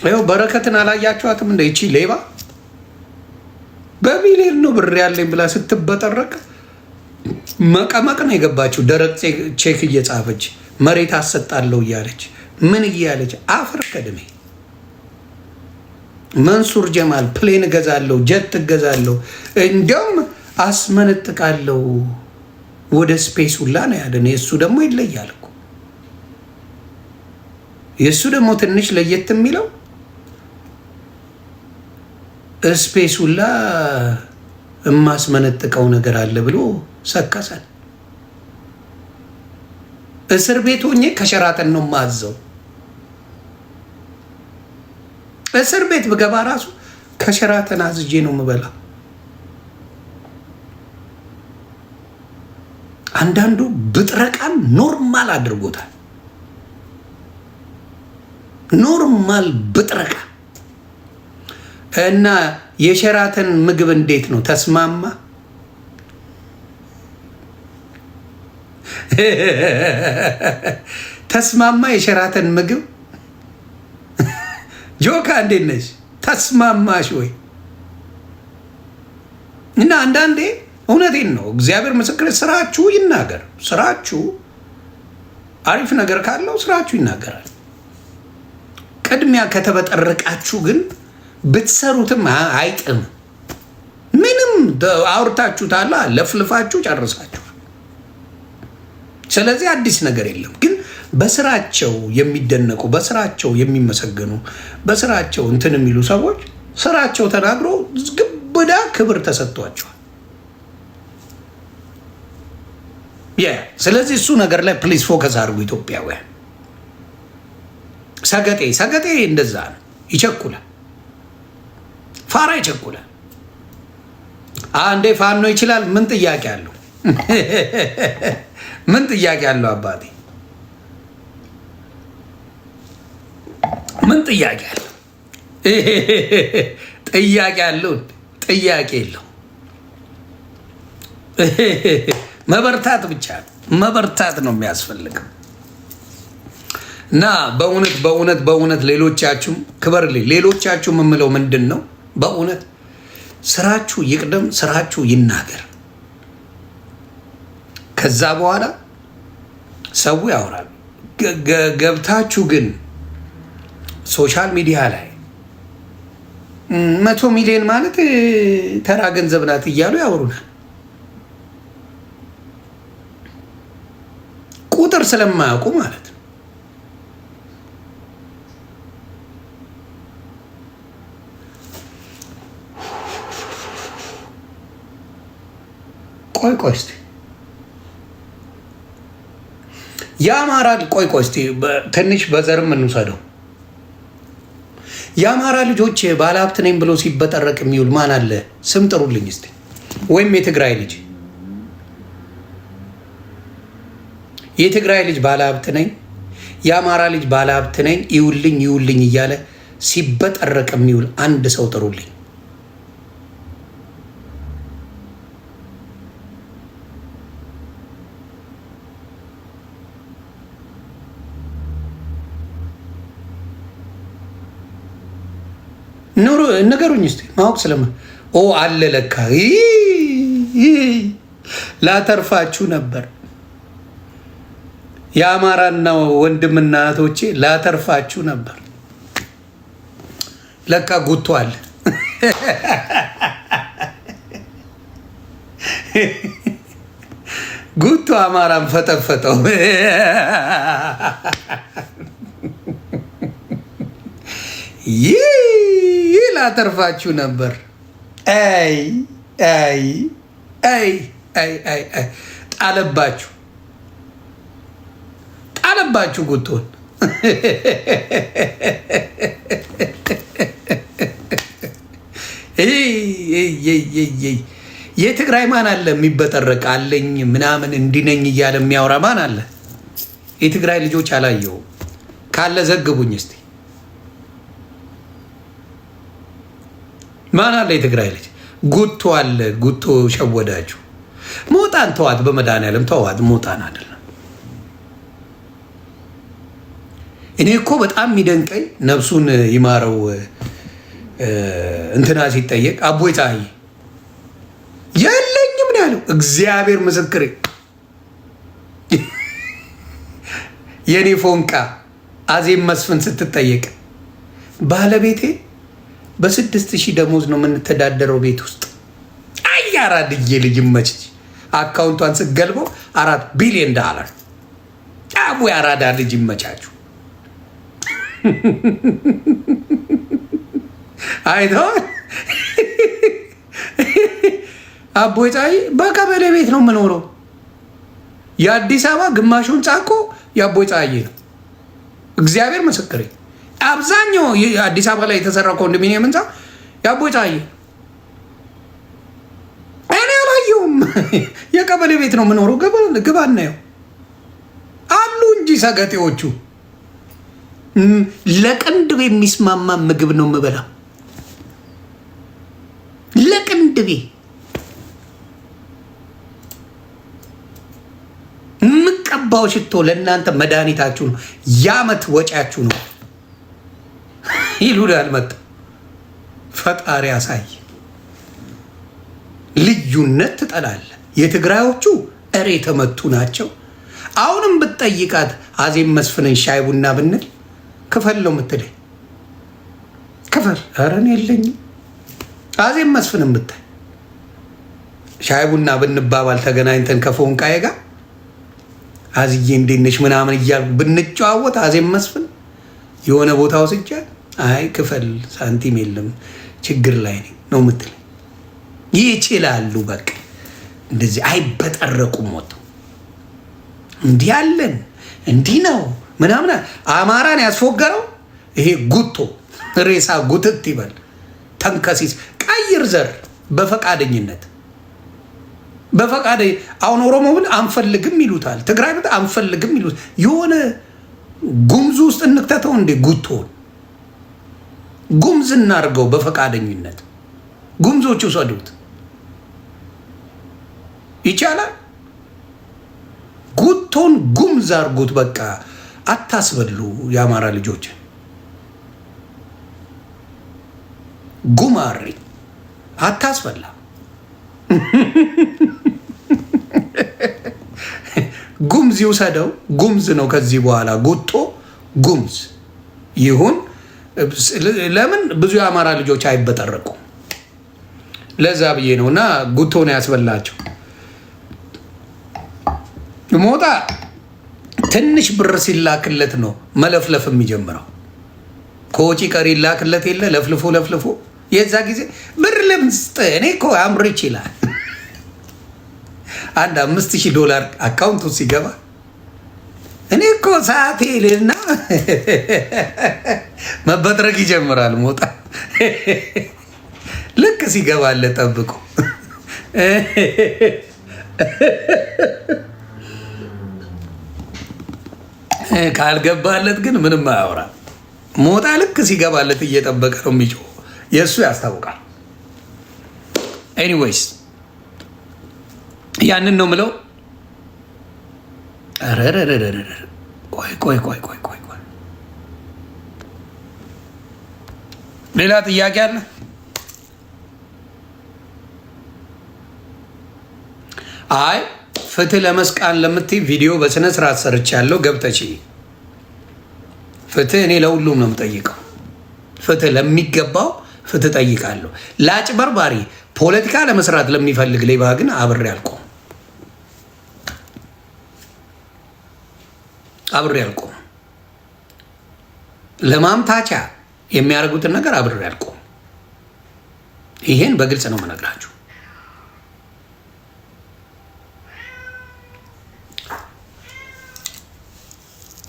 ይኸው በረከትን አላያችኋትም? እንደ ይቺ ሌባ በሚሊዮን ነው ብር ያለኝ ብላ ስትበጠረቅ መቀመቅ ነው የገባችው። ደረቅ ቼክ እየጻፈች መሬት አሰጣለሁ እያለች ምን እያለች አፈር ከድሜ መንሱር ጀማል ፕሌን እገዛለሁ፣ ጀት እገዛለሁ፣ እንዲያውም አስመነጥቃለሁ ወደ ስፔስ ሁላ ነው ያለን። የእሱ ደግሞ ይለያል እኮ። የእሱ ደግሞ ትንሽ ለየት የሚለው ስፔስ ሁላ የማስመነጥቀው ነገር አለ ብሎ ሰከሰን። እስር ቤት ሆኜ ከሸራተን ነው ማዘው። እስር ቤት ብገባ ራሱ ከሸራተን አዝጄ ነው የምበላ። አንዳንዱ ብጥረቃን ኖርማል አድርጎታል። ኖርማል ብጥረቃ እና የሸራተን ምግብ እንዴት ነው ተስማማ? ተስማማ የሸራተን ምግብ? ጆካ እንዴት ነሽ? ተስማማሽ ወይ? እና አንዳንዴ እውነቴን ነው እግዚአብሔር ምስክር፣ ስራችሁ ይናገር። ስራችሁ አሪፍ ነገር ካለው ስራችሁ ይናገራል። ቅድሚያ ከተበጠረቃችሁ ግን ብትሰሩትም አይጥም። ምንም አውርታችሁታላ፣ ለፍልፋችሁ ጨርሳችኋል። ስለዚህ አዲስ ነገር የለም። ግን በስራቸው የሚደነቁ፣ በስራቸው የሚመሰገኑ፣ በስራቸው እንትን የሚሉ ሰዎች ስራቸው ተናግሮ ግብዳ ክብር ተሰጥቷቸዋል። ስለዚህ እሱ ነገር ላይ ፕሊዝ ፎከስ አድርጉ ኢትዮጵያውያን። ሰገጤ እንደዛ ነው፣ ይቸኩላል። ፋራ ይቸኩላል። አንዴ ፋኖ ይችላል። ምን ጥያቄ አለው? ምን ጥያቄ አለው? አባቴ ምን ጥያቄ አለው? ጥያቄ አለው? ጥያቄ የለው። መበርታት ብቻ ነው፣ መበርታት ነው የሚያስፈልገው። እና በእውነት ሌሎቻችሁም ክበርልኝ። ሌሎቻችሁም የምለው ምንድን ነው? በእውነት ስራችሁ ይቅደም፣ ስራችሁ ይናገር። ከዛ በኋላ ሰው ያወራል። ገብታችሁ ግን ሶሻል ሚዲያ ላይ 100 ሚሊዮን ማለት ተራ ገንዘብ ናት እያሉ ያወሩናል። ቁጥር ስለማያውቁ ማለት ነው። ቆይ እስቲ የአማራ ቆይ እስቲ ትንሽ በዘርም እንውሰደው። የአማራ ልጆች ባለሀብት ነኝ ብሎ ሲበጠረቅ የሚውል ማን አለ? ስም ጥሩልኝ እስቲ። ወይም የትግራይ ልጅ ባለሀብት ነኝ፣ የአማራ ልጅ ባለሀብት ነኝ ይውልኝ እያለ ሲበጠረቅ የሚውል አንድ ሰው ጥሩልኝ። ነገሩኝ እስቲ ማወቅ ስለማ አለ ለካ ላተርፋችሁ ነበር። የአማራና ወንድምና እህቶቼ ላተርፋችሁ ነበር። ለካ ጉቶ አለ። ጉቶ አማራን ፈጠፈጠው። ላተርፋችሁ ነበር። ጣለባችሁ ጉቶን። የትግራይ ማን አለ የሚበጠረቅ አለኝ ምናምን እንዲነኝ እያለ የሚያወራ ማን አለ? የትግራይ ልጆች አላየው ካለ ዘግቡኝ እስቲ። ማን አለ? የትግራይ ልጅ ጉቶ አለ። ጉቶ ሸወዳችሁ። ሞጣን ተዋት፣ በመድኃኒዓለም ተዋት። ሞጣን አይደለም እኔ እኮ በጣም የሚደንቀኝ ነፍሱን ይማረው እንትና ሲጠየቅ አቦይ ፀሐዬ የለኝም ነው ያለው። እግዚአብሔር ምስክሬ የኔ ፎንቃ አዜብ መስፍን ስትጠየቅ ባለቤቴ በ6,000 ደሞዝ ነው የምንተዳደረው ቤት ውስጥ። አያራድዬ ልጅ መች አካውንቷን ስገልበው $4 ቢሊዮን አቡ ያራዳ ልጅ ይመቻችሁ። አይተዋል። አቦይ ፀሐዬ በቀበሌ ቤት ነው የምኖረው። የአዲስ አበባ ግማሹን ጫቆ የአቦይ ፀሐዬ ነው። እግዚአብሔር ምስክሬ አብዛኛው አዲስ አበባ ላይ የተሰራው ኮንዶሚኒየም ህንፃ የአቦይ ፀሐዬ። እኔ አላየሁም። የቀበሌ ቤት ነው የምኖረው። ግባ እናየው አሉ እንጂ ሰገጤዎቹ። ለቅንድቤ የሚስማማ ምግብ ነው የምበላው። ለቅንድቤ የምቀባው ሽቶ ለእናንተ መድኃኒታችሁ ነው፣ የዓመት ወጪያችሁ ነው ይሉናል። መጣ ፈጣሪ ያሳይ። ልዩነት ትጠላለ። የትግራዮቹ እሬ የተመቱ ናቸው። አሁንም ብትጠይቃት አዜብ መስፍንን ሻይ ቡና ብንል ክፈል ነው የምትለኝ። ክፈል። ኧረ እኔ የለኝም። አዜብ መስፍንን ብታይ ሻይ ቡና ብንባባል ተገናኝተን ከፎንቃዬ ጋር አዝዬ እንዴት ነሽ ምናምን እያልኩ ብንጨዋወት አዜብ መስፍን የሆነ ቦታ ወስጃ አይ ክፈል ሳንቲም የለም ችግር ላይ ነኝ ነው የምትለኝ። ይችላሉ በቃ እንደዚህ አይበጠረቁም። ወጥተው እንዲህ ያለን እንዲህ ነው ምናምን አማራን ያስፎገረው ይሄ ጉቶ ሬሳ ጉትት ይበል ተንከሲስ ቀይር ዘር በፈቃደኝነት አሁን ኦሮሞ ብል አንፈልግም ይሉታል። ትግራይ ብል አንፈልግም ይሉት። የሆነ ጉምዝ ውስጥ እንክተተው እንዴ ጉቶን ጉምዝ እናርገው በፈቃደኝነት ጉምዞቹ ሰዱት ይቻላል። ጉቶን ጉምዝ አርጉት። በቃ አታስበሉ የአማራ ልጆች ጉማሬ አታስበላ። ጉምዝ ይውሰደው። ጉምዝ ነው ከዚህ በኋላ ጉቶ ጉምዝ ይሁን። ለምን ብዙ የአማራ ልጆች አይበጠረቁም? ለዛ ብዬ ነው። እና ጉቶ ነው ያስበላቸው። ሞጣ ትንሽ ብር ሲላክለት ነው መለፍለፍ የሚጀምረው። ከወጪ ቀሪ ላክለት የለ ለፍልፎ የዛ ጊዜ ብር ልምስጥ እኔ እኮ አምርች ይላል። አንድ $5,000 አካውንቱ ሲገባ እኔ እኮ ሰዓቴ ልና መበጥረቅ ይጀምራል። ሞጣ ልክ ሲገባለ ጠብቁ። ካልገባለት ግን ምንም አያወራ። ሞጣ ልክ ሲገባለት እየጠበቀ ነው የሚጮህ። የእሱ ያስታውቃል። ኤኒዌይስ ያንን ነው ምለው። ቆይ ሌላ ጥያቄ አለ? አይ ፍትህ ለመስቃን ለምትይ ቪዲዮ በስነ ስርዓት ሰርቻለሁ። ገብተች ፍትህ እኔ ለሁሉም ነው የምጠይቀው። ፍትህ ለሚገባው ፍትህ ጠይቃለሁ። ለአጭበርባሪ ፖለቲካ ለመስራት ለሚፈልግ ሌባ ግን አብሬ አልቆም። ለማምታቻ የሚያደርጉትን ነገር አብሬ አልቆም። ይሄን በግልጽ ነው የምነግራችሁ።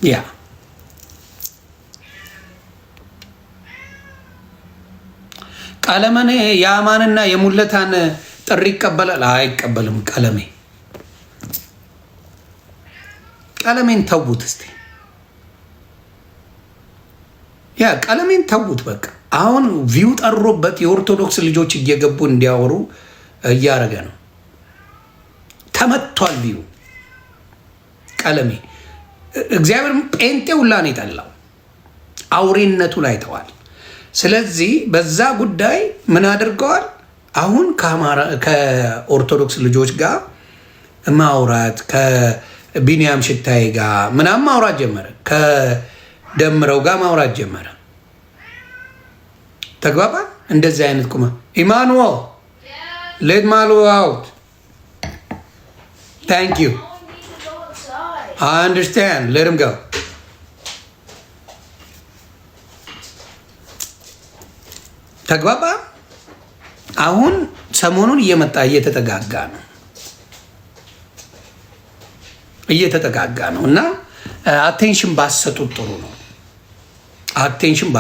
ያ ቀለመኔ የአማንና የሙለታን ጥሪ ይቀበላል? አይቀበልም። ቀለሜን ተዉት እስቲ። ያ ቀለሜን ተዉት በቃ። አሁን ቪው ጠሮበት የኦርቶዶክስ ልጆች እየገቡ እንዲያወሩ እያደረገ ነው። ተመቷል ቪው። ቀለሜ እግዚአብሔር ጴንጤ ሁላ ነው የጠላው። አውሬነቱን አይተዋል። ስለዚህ በዛ ጉዳይ ምን አድርገዋል? አሁን ከኦርቶዶክስ ልጆች ጋር ማውራት ከቢንያም ሽታዬ ጋር ምናምን ማውራት ጀመረ። ከደምረው ጋር ማውራት ጀመረ። ተግባባ። እንደዚህ አይነት ቁማ ኢማኑኤል ሌት ማሉ አውት ታንክ ዩ I understand. Let him go. ተግባባ። አሁን ሰሞኑን እየመጣ እየተጠጋጋ ነው እና አቴንሽን ባትሰጡት ጥሩ ነው። አቴንሽን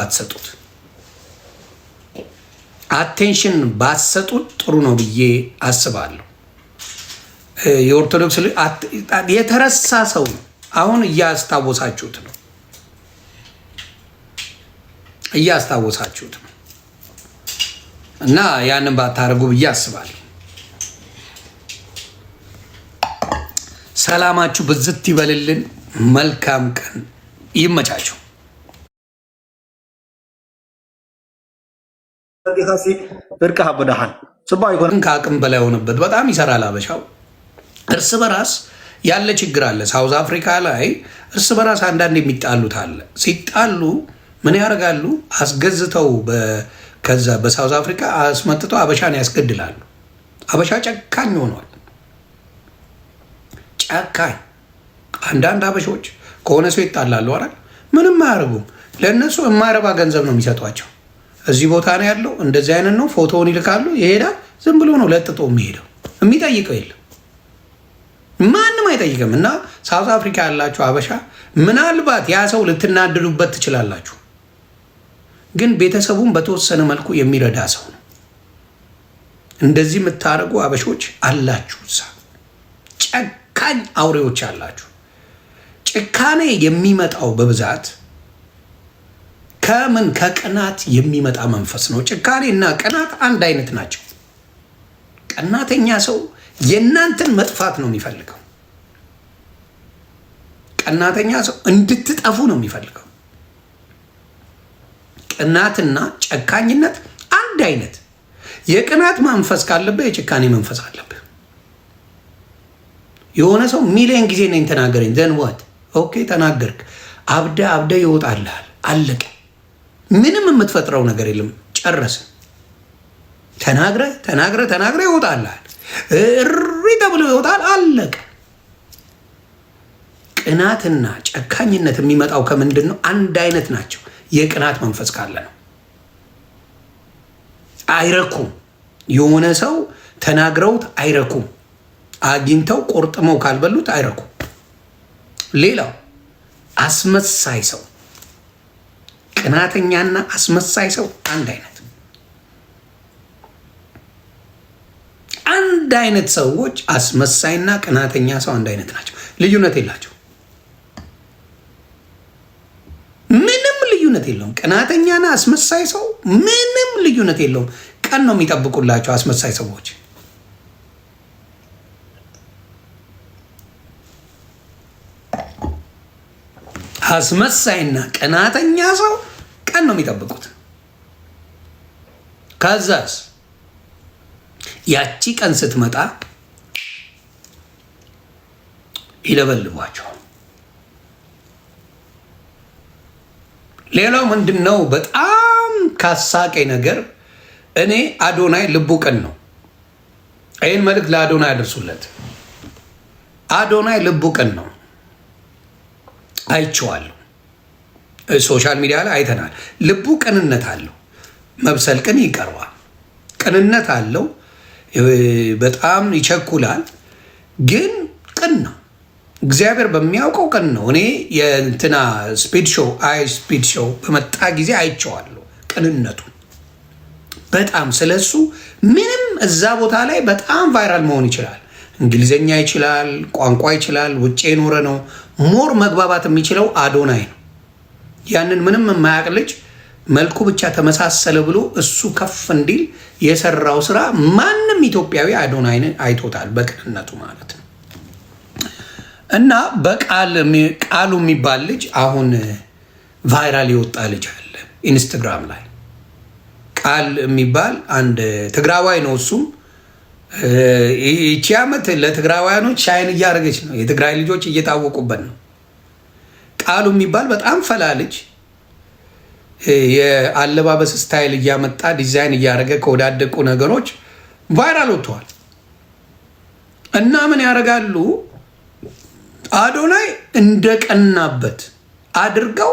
ባትሰጡት ጥሩ ነው ብዬ አስባለሁ። የኦርቶዶክስ የተረሳ ሰው ነው። አሁን እያስታወሳችሁት ነው እና ያንን ባታረጉ ብዬ አስባለሁ። ሰላማችሁ ብዝት ይበልልን። መልካም ቀን ይመቻችሁ። ከአቅም በላይ ሆነበት። በጣም ይሰራል አበሻው። እርስ በራስ ያለ ችግር አለ። ሳውዝ አፍሪካ ላይ እርስ በራስ አንዳንድ የሚጣሉት አለ። ሲጣሉ ምን ያደርጋሉ? አስገዝተው ከዛ በሳውዝ አፍሪካ አስመጥተው አበሻን ያስገድላሉ። አበሻ ጨካኝ ሆኗል። ጨካኝ። አንዳንድ አበሾች ከሆነ ሰው ይጣላሉ አይደል? ምንም አያደርጉም። ለእነሱ የማይረባ ገንዘብ ነው የሚሰጧቸው። እዚህ ቦታ ነው ያለው፣ እንደዚህ አይነት ነው፣ ፎቶውን ይልካሉ፣ ይሄዳል። ዝም ብሎ ነው ለጥጦ የሚሄደው። የሚጠይቀው የለም፣ ማንም አይጠይቅም። እና ሳውዝ አፍሪካ ያላችሁ አበሻ ምናልባት ያ ሰው ልትናድዱበት ትችላላችሁ፣ ግን ቤተሰቡን በተወሰነ መልኩ የሚረዳ ሰው ነው። እንደዚህ የምታደርጉ አበሾች አላችሁ። እዛ ጨካኝ አውሬዎች አላችሁ። ጭካኔ የሚመጣው በብዛት ከቅናት የሚመጣ መንፈስ ነው። ጭካኔ እና ቅናት አንድ አይነት ናቸው። ቀናተኛ ሰው የእናንተን መጥፋት ነው የሚፈልገው። ቀናተኛ ሰው እንድትጠፉ ነው የሚፈልገው። ቅናትና ጨካኝነት አንድ አይነት። የቅናት መንፈስ ካለብህ የጭካኔ መንፈስ አለብህ። የሆነ ሰው ሚሊዮን ጊዜ ነኝ ተናገረኝ ዘንዋት ኦኬ ተናገርክ፣ አብደ ይወጣልሃል። አለቀ። ምንም የምትፈጥረው ነገር የለም። ጨረስን። ተናግረ ይወጣልሃል። እሪ ተብሎ ይወጣል። አለቀ። ቅናትና ጨካኝነት የሚመጣው ከምንድን ነው? አንድ አይነት ናቸው። የቅናት መንፈስ ካለ ነው። አይረኩም። የሆነ ሰው ተናግረውት አይረኩም። አግኝተው ቆርጥመው ካልበሉት አይረኩም። ሌላው አስመሳይ ሰው፣ ቅናተኛና አስመሳይ ሰው አንድ አይነት ሰዎች፣ አስመሳይና ቅናተኛ ሰው አንድ አይነት ናቸው። ልዩነት የላቸው። ምንም ልዩነት የለውም። ቅናተኛና አስመሳይ ሰው ምንም ልዩነት የለውም። ቀን ነው የሚጠብቁላቸው አስመሳይ ሰዎች። አስመሳይና ቅናተኛ ሰው ቀን ነው የሚጠብቁት። ከዛስ ያቺ ቀን ስትመጣ ይለበልቧቸዋል። ሌላው ምንድን ነው? በጣም ካሳቀኝ ነገር እኔ አዶናይ ልቡ ቅን ነው። ይህን መልእክት ለአዶናይ አድርሱለት። አዶናይ ልቡ ቅን ነው። አይቼዋለሁ። ሶሻል ሚዲያ ላይ አይተናል። ልቡ ቅንነት አለው። መብሰል ቅን ይቀርባል። ቅንነት አለው። በጣም ይቸኩላል፣ ግን ቅን ነው። እግዚአብሔር በሚያውቀው ቅን ነው። እኔ የእንትና ስፒድ ሾው በመጣ ጊዜ አይቼዋለሁ ቅንነቱ በጣም። ስለሱ ምንም እዛ ቦታ ላይ በጣም ቫይራል መሆን ይችላል። እንግሊዝኛ ይችላል፣ ቋንቋ ይችላል፣ ውጭ የኖረ ነው። ሞር መግባባት የሚችለው አዶናይ ነው። ያንን ምንም የማያውቅ ልጅ መልኩ ብቻ ተመሳሰለ ብሎ እሱ ከፍ እንዲል የሰራው ስራ ማንም ኢትዮጵያዊ አዶናይን አይቶታል፣ በቅንነቱ ማለት ነው። እና ቃሉ የሚባል ልጅ አሁን ቫይራል የወጣ ልጅ አለ ኢንስታግራም ላይ ቃል የሚባል አንድ ትግራዋይ ነው። እሱም ይቺ ዓመት ለትግራዋያኖች ሻይን እያደረገች ነው። የትግራይ ልጆች እየታወቁበት ነው። ቃሉ የሚባል በጣም ፈላ ልጅ የአለባበስ ስታይል እያመጣ ዲዛይን እያደረገ ከወዳደቁ ነገሮች ቫይራል ወጥተዋል። እና ምን ያደርጋሉ? አዶናይ እንደቀናበት አድርገው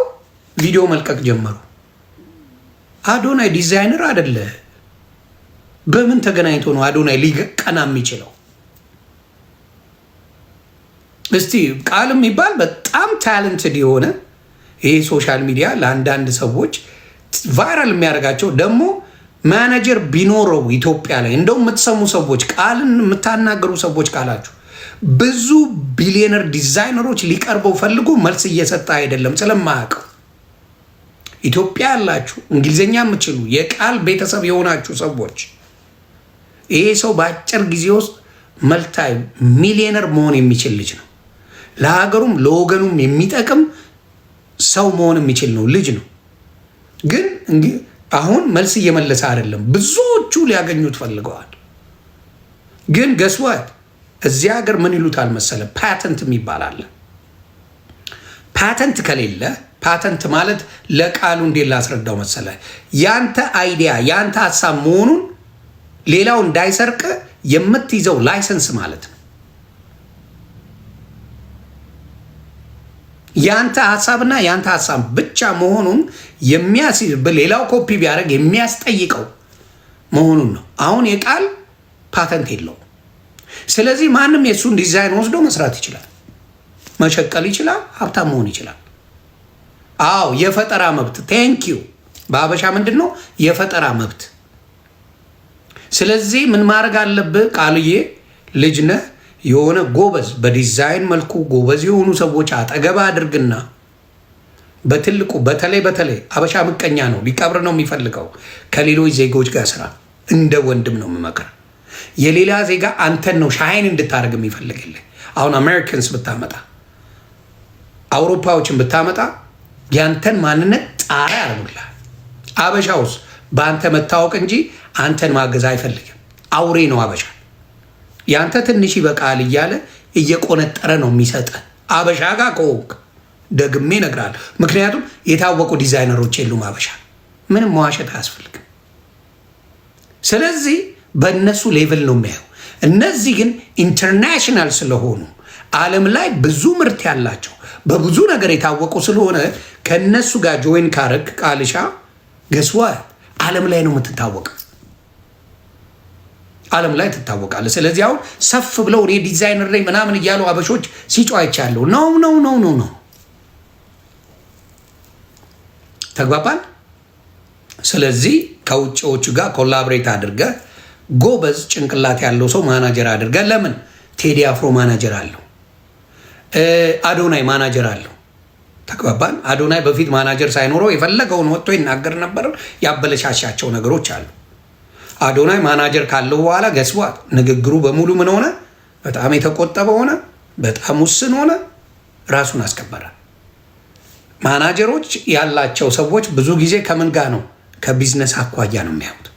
ቪዲዮ መልቀቅ ጀመሩ። አዶናይ ዲዛይነር አይደለ? በምን ተገናኝቶ ነው አዶናይ ሊቀና የሚችለው? እስቲ ቃል የሚባል በጣም ታለንትድ የሆነ ይሄ ሶሻል ሚዲያ ለአንዳንድ ሰዎች ቫይራል የሚያደርጋቸው ደግሞ ማናጀር ቢኖረው ኢትዮጵያ ላይ እንደው የምትሰሙ ሰዎች ቃልን የምታናገሩ ሰዎች ካላችሁ ብዙ ቢሊዮነር ዲዛይነሮች ሊቀርበው ፈልጉ መልስ እየሰጠ አይደለም ስለማያውቀው። ኢትዮጵያ ያላችሁ እንግሊዝኛ የምትችሉ የቃል ቤተሰብ የሆናችሁ ሰዎች ይሄ ሰው በአጭር ጊዜ ውስጥ መልታይ ሚሊዮነር መሆን የሚችል ልጅ ነው። ለሀገሩም ለወገኑም የሚጠቅም ሰው መሆን የሚችል ነው ልጅ ነው። ግን አሁን መልስ እየመለሰ አይደለም። ብዙዎቹ ሊያገኙት ፈልገዋል። ግን ገስዋት እዚህ ሀገር ምን ይሉታል መሰለ? ፓተንት የሚባል አለ። ፓተንት ከሌለ ፓተንት ማለት ለቃሉ እንዴት ላስረዳው መሰለ? ያንተ አይዲያ ያንተ ሀሳብ መሆኑን ሌላው እንዳይሰርቅ የምትይዘው ላይሰንስ ማለት ነው። ያንተ ሀሳብና ያንተ ሀሳብ ብቻ መሆኑን የሚያስይዝ በሌላው ኮፒ ቢያደርግ የሚያስጠይቀው መሆኑን ነው። አሁን የቃል ፓተንት የለውም። ስለዚህ ማንም የእሱን ዲዛይን ወስዶ መስራት ይችላል፣ መሸቀል ይችላል፣ ሀብታም መሆን ይችላል። አዎ የፈጠራ መብት ቴንኪዩ። በአበሻ ምንድን ነው የፈጠራ መብት? ስለዚህ ምን ማድረግ አለብህ? ቃልዬ ልጅ ነህ፣ የሆነ ጎበዝ በዲዛይን መልኩ ጎበዝ የሆኑ ሰዎች አጠገባ አድርግና በትልቁ በተለይ አበሻ ምቀኛ ነው፣ ሊቀብር ነው የሚፈልገው። ከሌሎች ዜጎች ጋር ስራ እንደ ወንድም ነው የምመክር። የሌላ ዜጋ አንተን ነው ሻይን እንድታደርግ የሚፈልግልህ። አሁን አሜሪካንስ ብታመጣ አውሮፓዎችን ብታመጣ ያንተን ማንነት ጣራ ያደርጉልሃል። አበሻውስ በአንተ መታወቅ እንጂ አንተን ማገዝ አይፈልግም። አውሬ ነው አበሻ። ያንተ ትንሽ ይበቃል እያለ እየቆነጠረ ነው የሚሰጠ። አበሻ ጋር ከሆንክ ደግሜ እነግርሃለሁ። ምክንያቱም የታወቁ ዲዛይነሮች የሉም አበሻ። ምንም መዋሸት አያስፈልግም። ስለዚህ በእነሱ ሌቭል ነው የሚያየው። እነዚህ ግን ኢንተርናሽናል ስለሆኑ ዓለም ላይ ብዙ ምርት ያላቸው በብዙ ነገር የታወቁ ስለሆነ ከእነሱ ጋር ጆይን ካረግ ቃልሻ ገስዋ ዓለም ላይ ነው የምትታወቀው። ዓለም ላይ ትታወቃለህ። ስለዚህ አሁን ሰፍ ብለው እኔ ዲዛይነር ላይ ምናምን እያሉ አበሾች ሲጮህ አይቻለሁ። ነው ተግባባን። ስለዚህ ከውጭዎቹ ጋር ኮላብሬት አድርገህ ጎበዝ ጭንቅላት ያለው ሰው ማናጀር አድርገህ ለምን ቴዲ አፍሮ ማናጀር አለው፣ አዶናይ ማናጀር አለው። ተግባባን። አዶናይ በፊት ማናጀር ሳይኖረው የፈለገውን ወጥቶ ይናገር ነበር። ያበለሻሻቸው ነገሮች አሉ። አዶናይ ማናጀር ካለው በኋላ ገስቧት ንግግሩ በሙሉ ምን ሆነ? በጣም የተቆጠበ ሆነ፣ በጣም ውስን ሆነ፣ ራሱን አስከበረ። ማናጀሮች ያላቸው ሰዎች ብዙ ጊዜ ከምን ጋር ነው? ከቢዝነስ አኳያ ነው የሚያዩት።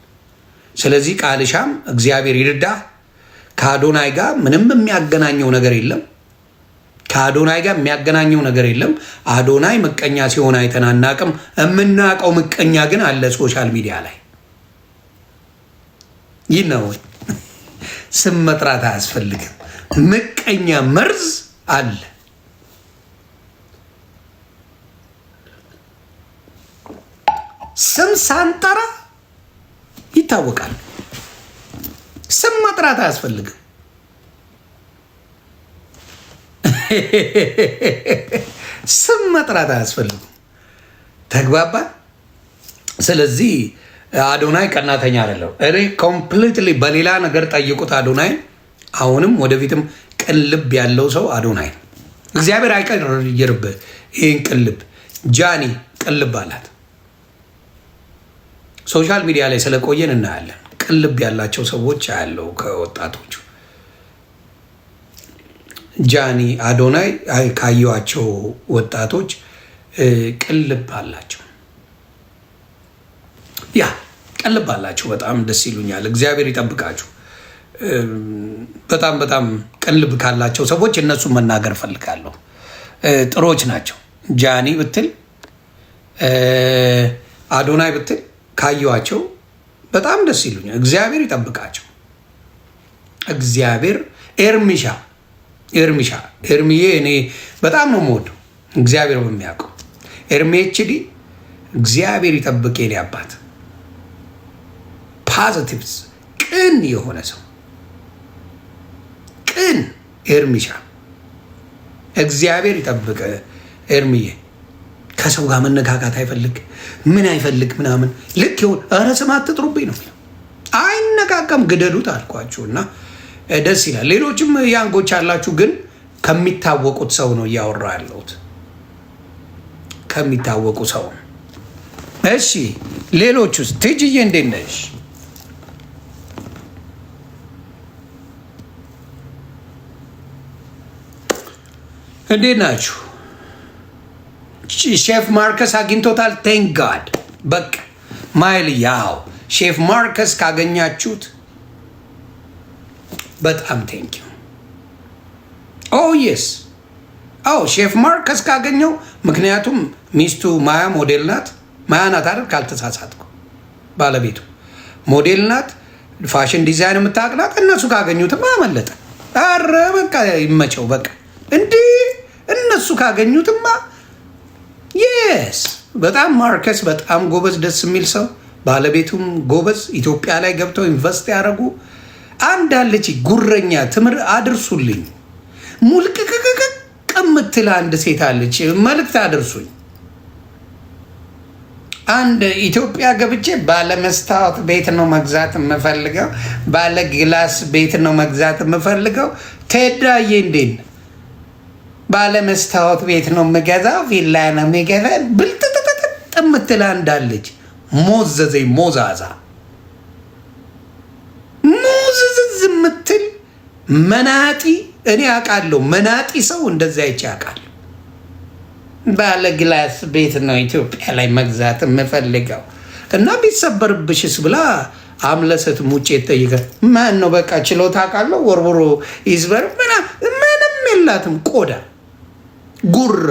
ስለዚህ ቃልሻም እግዚአብሔር ይርዳ። ከአዶናይ ጋር ምንም የሚያገናኘው ነገር የለም። ከአዶናይ ጋር የሚያገናኘው ነገር የለም። አዶናይ ምቀኛ ሲሆን አይተን አናቅም። የምናውቀው ምቀኛ ግን አለ ሶሻል ሚዲያ ላይ። ይህ ነው ስም መጥራት አያስፈልግም። ምቀኛ መርዝ አለ። ስም ሳንጠራ ይታወቃል። ስም መጥራት አያስፈልግም። ስም መጥራት አያስፈልግም። ተግባባ። ስለዚህ አዶናይ ቀናተኛ አይደለም። እኔ ኮምፕሊትሊ በሌላ ነገር ጠይቁት አዶናይ። አሁንም ወደፊትም ቅልብ ያለው ሰው አዶናይ ነው። እግዚአብሔር አይቀይርብህ ይህን ቅልብ። ጃኒ ቅልብ አላት። ሶሻል ሚዲያ ላይ ስለቆየን እናያለን። ቅልብ ያላቸው ሰዎች ያለው ከወጣቶቹ ጃኒ አዶናይ ካየዋቸው ወጣቶች ቅልብ አላቸው። ያ ቅልብ አላቸው። በጣም ደስ ይሉኛል። እግዚአብሔር ይጠብቃችሁ። በጣም በጣም ቅልብ ካላቸው ሰዎች እነሱ መናገር እፈልጋለሁ። ጥሮች ናቸው። ጃኒ ብትል አዶናይ ብትል ካየዋቸው በጣም ደስ ይሉኛል። እግዚአብሔር ይጠብቃቸው። እግዚአብሔር ኤርሚዬ እኔ በጣም ነው የምወደው። እግዚአብሔር በሚያውቀው ኤርሜችዲ እግዚአብሔር ይጠብቅ። የኔ አባት ፖዚቲቭስ ቅን የሆነ ሰው ቅን ኤርሚሻ እግዚአብሔር ይጠብቅ። ኤርሚዬ ከሰው ጋር መነካካት አይፈልግ ምን አይፈልግ ምናምን ልክ ይሁን። ኧረ ስም አትጥሩብኝ ነው አይነቃቀም። ግደሉት አልኳችሁ እና ደስ ይላል። ሌሎችም ያንጎች አላችሁ፣ ግን ከሚታወቁት ሰው ነው እያወራ ያለሁት ከሚታወቁ ሰው። እሺ ሌሎች ውስጥ ትጅዬ እንዴት ነሽ? እንዴት ናችሁ? ሼፍ ማርከስ አግኝቶታል። ቴንክ ጋድ። በቃ ማይል ያው ሼፍ ማርከስ ካገኛችሁት በጣም ቴንክ ዩ። ኦ የስ አዎ ሼፍ ማርከስ ካገኘው፣ ምክንያቱም ሚስቱ ማያ ሞዴል ናት። ማያ ናት አይደል? ካልተሳሳትኩ ባለቤቱ ሞዴል ናት። ፋሽን ዲዛይን የምታቅናት። እነሱ ካገኙትማ አመለጠ። አረ በቃ ይመቸው። በቃ እንዲህ እነሱ ካገኙትማ የስ በጣም ማርከስ በጣም ጎበዝ፣ ደስ የሚል ሰው። ባለቤቱም ጎበዝ። ኢትዮጵያ ላይ ገብተው ኢንቨስት ያደረጉ አንድ አለች ጉረኛ ትምር አድርሱልኝ። ሙልቅቅቅቅ የምትል አንድ ሴት አለች። መልእክት አድርሱኝ። አንድ ኢትዮጵያ ገብቼ ባለመስታወት ቤት ነው መግዛት የምፈልገው፣ ባለ ግላስ ቤት ነው መግዛት የምፈልገው። ቴዳዬ እንዴት ባለመስታወት ቤት ነው የምገዛው፣ ቪላ ነው የሚገዛ ብልጥጥጥጥ የምትል አንዳለች። ሞዘዘኝ ሞዛዛ ሞዝዝዝ የምትል መናጢ። እኔ አውቃለሁ መናጢ ሰው እንደዛ ይቼ አውቃለሁ። ባለ ግላስ ቤት ነው ኢትዮጵያ ላይ መግዛት የምፈልገው እና ቢሰበርብሽስ ብላ አምለሰት ሙጬ ጠይቀ ማን ነው በቃ ችሎታ አውቃለሁ ወርውሮ ይዝበር ምንም የላትም ቆዳ ጉራ።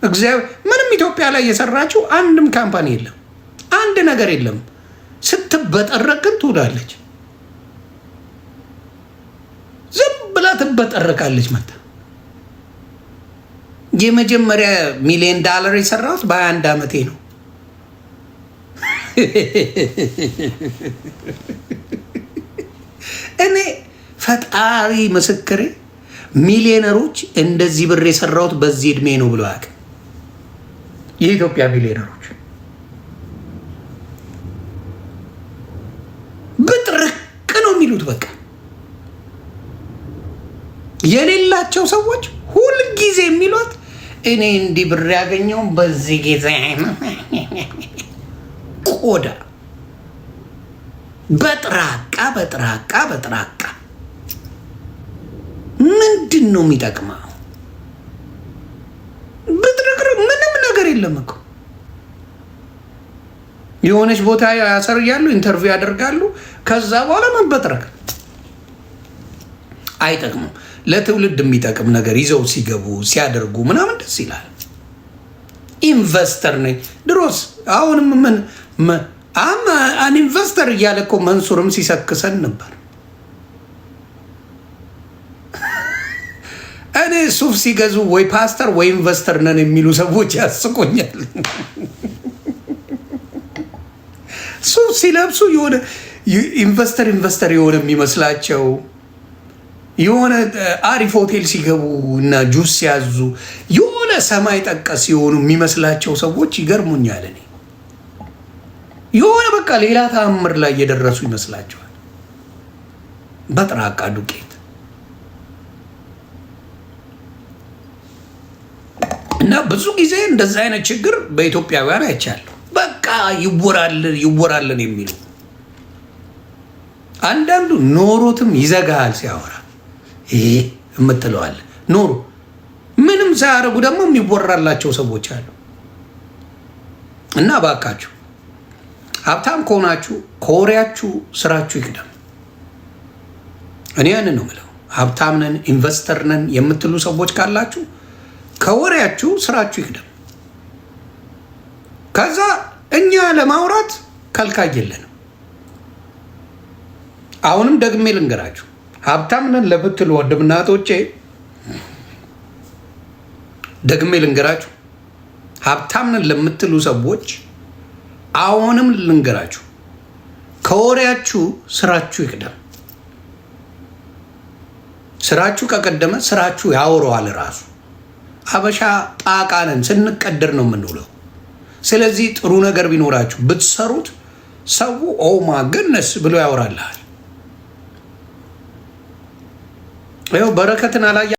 እግዚአብሔር ምንም ኢትዮጵያ ላይ የሰራችው አንድም ካምፓኒ የለም፣ አንድ ነገር የለም። ስትበጠረቅ ግን ትውላለች። ዝም ብላ ትበጠረቃለች። መታ የመጀመሪያ $1 ሚሊዮን የሰራሁት በ21 ዓመቴ ነው። እኔ ፈጣሪ ምስክሬ ሚሊዮነሮች እንደዚህ ብር የሰራሁት በዚህ እድሜ ነው ብሎ አያውቅም። የኢትዮጵያ ሚሊዮነሮች ብጥርቅ ነው የሚሉት። በቃ የሌላቸው ሰዎች ሁልጊዜ የሚሉት እኔ እንዲህ ብር ያገኘውን በዚህ ጊዜ ቆዳ በጥራቃ በጥራቃ በጥራቃ ምንድን ነው የሚጠቅመው? ብጥርቅር ምንም ነገር የለም እኮ። የሆነች ቦታ ያሰርያሉ፣ ኢንተርቪው ያደርጋሉ። ከዛ በኋላ መበጥረቅ አይጠቅሙም። ለትውልድ የሚጠቅም ነገር ይዘው ሲገቡ ሲያደርጉ ምናምን ደስ ይላል። ኢንቨስተር ነኝ ድሮስ አሁንም ምን አን ኢንቨስተር እያለ እኮ መንሱርም ሲሰክሰን ነበር። እኔ ሱፍ ሲገዙ ወይ ፓስተር ወይ ኢንቨስተር ነን የሚሉ ሰዎች ያስቆኛል። ሱፍ ሲለብሱ የሆነ ኢንቨስተር የሆነ የሚመስላቸው፣ የሆነ አሪፍ ሆቴል ሲገቡ እና ጁስ ሲያዙ የሆነ ሰማይ ጠቀስ የሆኑ የሚመስላቸው ሰዎች ይገርሙኛል። እኔ የሆነ በቃ ሌላ ተአምር ላይ እየደረሱ ይመስላቸዋል። በጥራቃ ዱቄት እና ብዙ ጊዜ እንደዚህ አይነት ችግር በኢትዮጵያውያን አይቻለሁ። በቃ ይወራልን የሚሉ አንዳንዱ ኖሮትም ይዘጋል ሲያወራ ይሄ የምትለዋል ኖሮ ምንም ሳያደርጉ ደግሞ የሚወራላቸው ሰዎች አሉ። እና ባካችሁ ሀብታም ከሆናችሁ ከወሬያችሁ ስራችሁ ይቅደም። እኔ ያን ነው የምለው። ሀብታም ነን ኢንቨስተር ነን የምትሉ ሰዎች ካላችሁ ከወሬያችሁ ስራችሁ ይቅደም። ከዛ እኛ ለማውራት ከልካይ የለንም። አሁንም ደግሜ ልንገራችሁ፣ ሀብታም ነን ለምትሉ ወንድምና እህቶቼ ደግሜ ልንገራችሁ፣ ሀብታም ነን ለምትሉ ሰዎች አሁንም ልንገራችሁ፣ ከወሬያችሁ ስራችሁ ይቅደም። ስራችሁ ከቀደመ ስራችሁ ያወረዋል ራሱ። አበሻ ጣቃ ነን፣ ስንቀደር ነው የምንውለው። ስለዚህ ጥሩ ነገር ቢኖራችሁ ብትሰሩት ሰው ኦማ ገነስ ብሎ ያወራልሃል። ይኸው በረከትን አላየ